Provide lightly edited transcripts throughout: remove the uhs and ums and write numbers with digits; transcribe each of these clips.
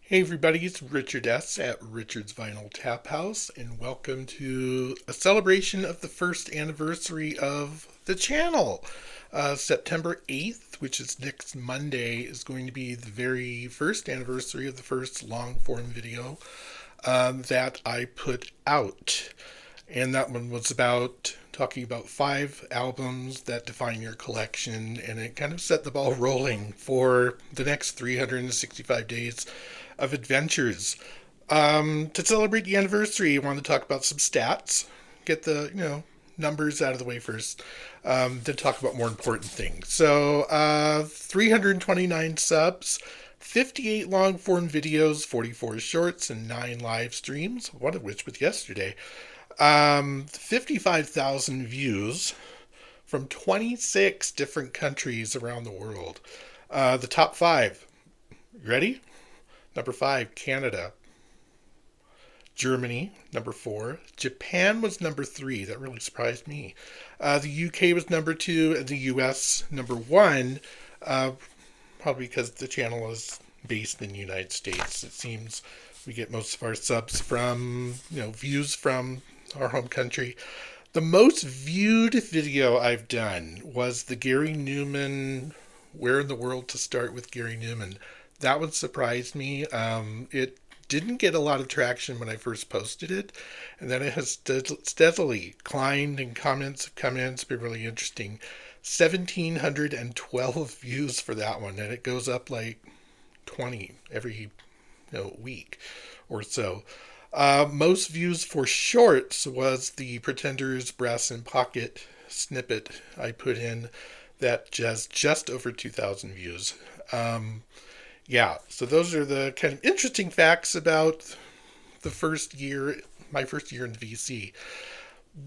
Hey everybody, it's Richard S. at Richard's Vinyl Taphouse, and welcome to a celebration of the first anniversary of the channel. September 8th, which is next Monday, is going to be the very first anniversary of the first long form video that I put out. And that one was about talking about 5 albums that define your collection, and it kind of set the ball rolling for the next 365 days of adventures. To celebrate the anniversary, I wanted to talk about some stats, get the numbers out of the way first, then talk about more important things. So, 329 subs, 58 long form videos, 44 shorts, and 9 live streams, one of which was yesterday. 55,000 views from 26 different countries around the world. The top 5. Ready? Number 5, Canada. Germany, number 4. Japan was number 3. That really surprised me. The UK was number 2, and the US number 1. Probably because the channel is based in the United States. It seems we get most of our subs from, views from our home country. The most viewed video I've done was the Gary Newman, Where in the World to Start with Gary Newman. That one surprised me. It didn't get a lot of traction when I first posted it, and then it has steadily climbed, and comments have come in. It's been really interesting. 1,712 views for that one, and it goes up like 20 every week or so. Most views for shorts was the Pretenders Brass and Pocket snippet I put in that just over 2,000 views. Yeah, so those are the kind of interesting facts about the first year, my first year in the VC.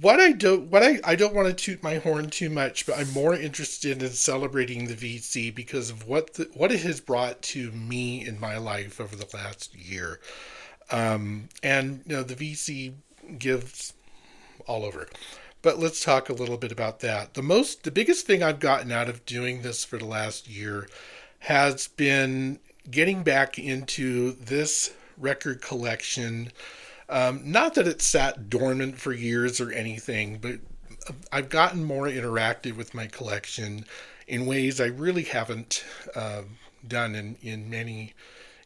I don't want to toot my horn too much, but I'm more interested in celebrating the VC because of what it has brought to me in my life over the last year. And the VC gives all over. But let's talk a little bit about that. The biggest thing I've gotten out of doing this for the last year has been getting back into this record collection. Not that it sat dormant for years or anything, but I've gotten more interactive with my collection in ways I really haven't done in many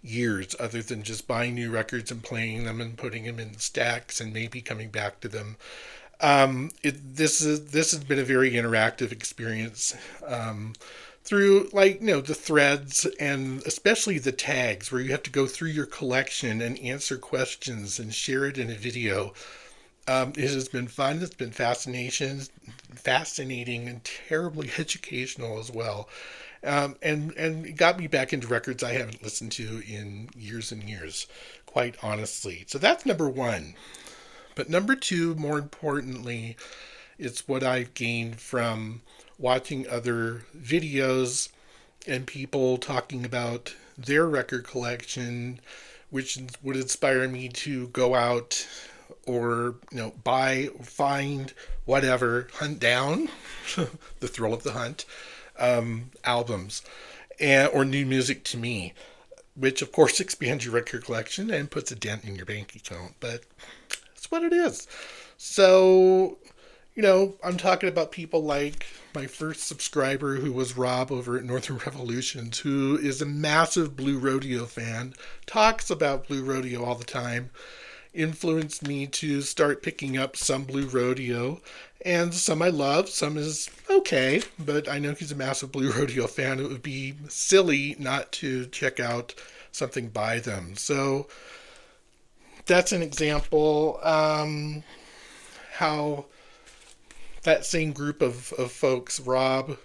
years, other than just buying new records and playing them and putting them in stacks and maybe coming back to them. This has been a very interactive experience. Through the threads and especially the tags where you have to go through your collection and answer questions and share it in a video. It has been fun. It's been fascinating and terribly educational as well. And it got me back into records I haven't listened to in years and years, quite honestly. So that's number 1. But number 2, more importantly, it's what I've gained from watching other videos and people talking about their record collection, which would inspire me to go out or buy, find, whatever, hunt down the thrill of the hunt, albums or new music to me, which of course expands your record collection and puts a dent in your bank account, but it's what it is. So I'm talking about people like my first subscriber, who was Rob over at Northern Revolutions, who is a massive Blue Rodeo fan, talks about Blue Rodeo all the time, influenced me to start picking up some Blue Rodeo, and some I love, some is okay, but I know he's a massive Blue Rodeo fan. It would be silly not to check out something by them. So that's an example. How that same group of folks, Rob,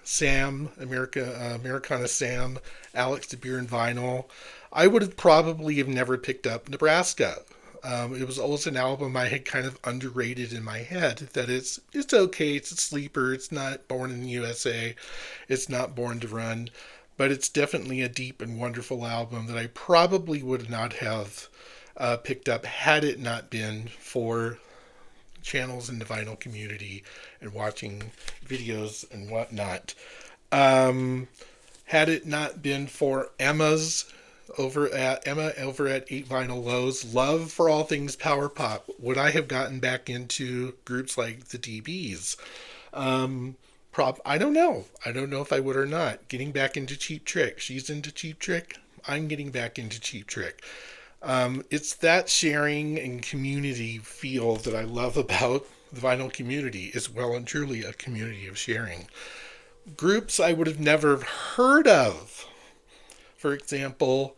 Sam, Americana Sam, Alex de Beer and Vinyl, I would have probably have never picked up Nebraska. It was always an album I had kind of underrated in my head, that it's okay, it's a sleeper, it's not Born in the USA, it's not Born to Run, but it's definitely a deep and wonderful album that I probably would not have picked up had it not been for channels in the vinyl community and watching videos and whatnot. Had it not been for Emma's over at Emma over at 8 Vinyl Lows. Love for all things power pop. Would I have gotten back into groups like the DBs? Um, I don't know. I don't know if I would or not. Getting back into Cheap Trick. She's into Cheap Trick. I'm getting back into Cheap Trick. It's that sharing and community feel that I love about the vinyl community. Is well and truly a community of sharing. Groups I would have never heard of. For example,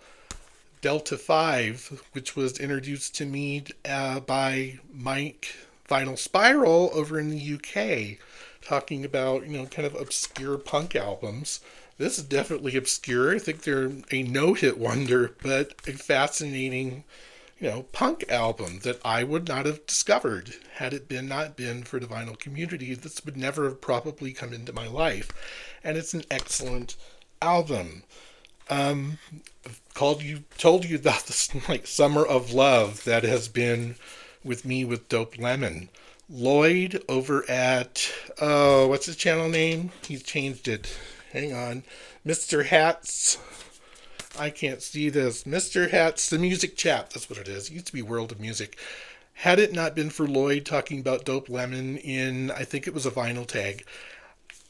Delta 5, which was introduced to me by Mike Vinyl Spiral over in the UK, talking about, kind of obscure punk albums. This is definitely obscure. I think they're a no-hit wonder, but a fascinating, punk album that I would not have discovered had it not been for the vinyl community. This would never have probably come into my life. And it's an excellent album. Told you about this summer of love that has been with me with Dope Lemon. Lloyd over at what's his channel name? He's changed it. Hang on. Mr. Hats. I can't see this. Mr. Hats, the Music Chap. That's what it is. It used to be World of Music. Had it not been for Lloyd talking about Dope Lemon in, I think it was a vinyl tag,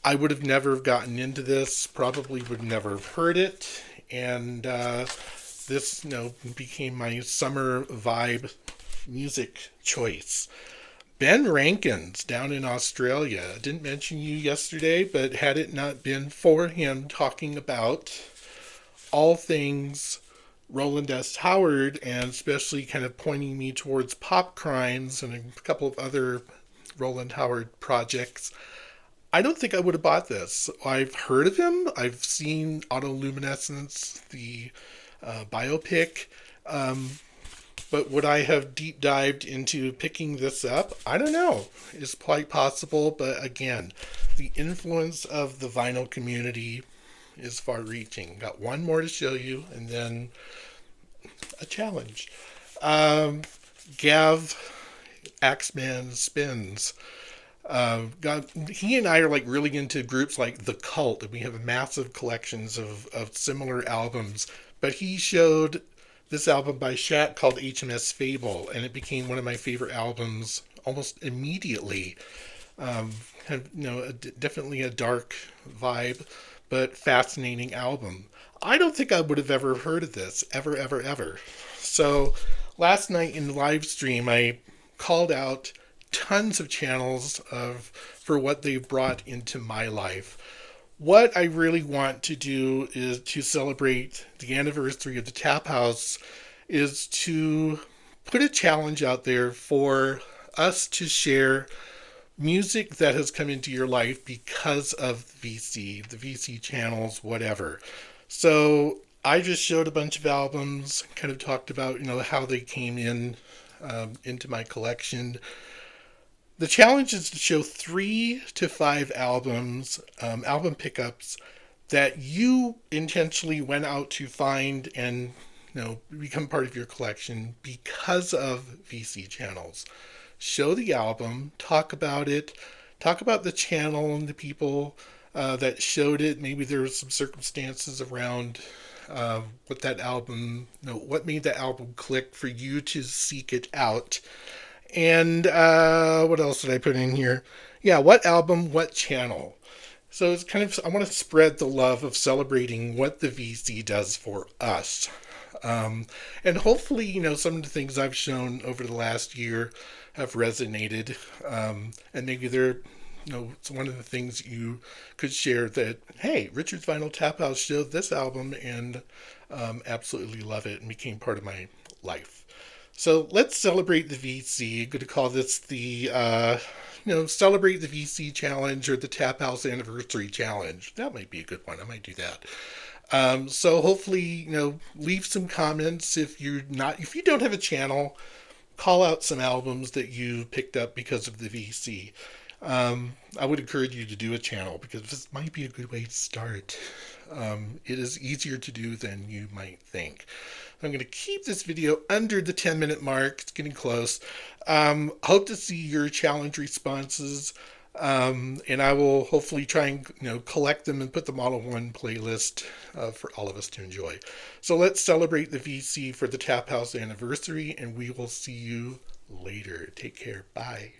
I would have never gotten into this. Probably would never have heard it. And this, became my summer vibe music choice. Ben Rankins down in Australia. I didn't mention you yesterday, but had it not been for him talking about all things Roland S. Howard, and especially kind of pointing me towards Pop Crimes and a couple of other Roland Howard projects, I don't think I would have bought this. I've heard of him. I've seen Autoluminescence, the biopic. But would I have deep dived into picking this up? I don't know. It's quite possible. But again, the influence of the vinyl community is far reaching. Got one more to show you and then a challenge. Gav Axeman Spins. He and I are really into groups like The Cult, and we have massive collections of similar albums. But he showed this album by Shaq called HMS Fable, and it became one of my favorite albums almost immediately. Definitely a dark vibe, but fascinating album. I don't think I would have ever heard of this, ever, ever, ever. So last night in the live stream, I called out tons of channels for what they've brought into my life. What I really want to do is to celebrate the anniversary of the Taphouse, is to put a challenge out there for us to share music that has come into your life because of the VC channels, whatever. So I just showed a bunch of albums, kind of talked about, how they came into my collection. The challenge is to show 3 to 5 albums, album pickups that you intentionally went out to find and become part of your collection because of VC channels. Show the album, talk about it, talk about the channel and the people that showed it. Maybe there were some circumstances around what that album, what made that album click for you to seek it out. And what else did I put in here? Yeah, what album, what channel? So it's kind of, I want to spread the love of celebrating what the VC does for us. And hopefully, some of the things I've shown over the last year have resonated. And maybe they're, it's one of the things you could share that, hey, Richard's Vinyl Taphouse showed this album and absolutely love it and became part of my life. So let's celebrate the VC. I'm going to call this the, celebrate the VC challenge or the Taphouse anniversary challenge. That might be a good one. I might do that. So hopefully, leave some comments. If you don't have a channel, call out some albums that you picked up because of the VC. I would encourage you to do a channel because this might be a good way to start. It is easier to do than you might think. I'm going to keep this video under the 10-minute mark. It's getting close. Hope to see your challenge responses. And I will hopefully try and collect them and put them all on one playlist for all of us to enjoy. So let's celebrate the VC for the Taphouse anniversary, and we will see you later. Take care. Bye.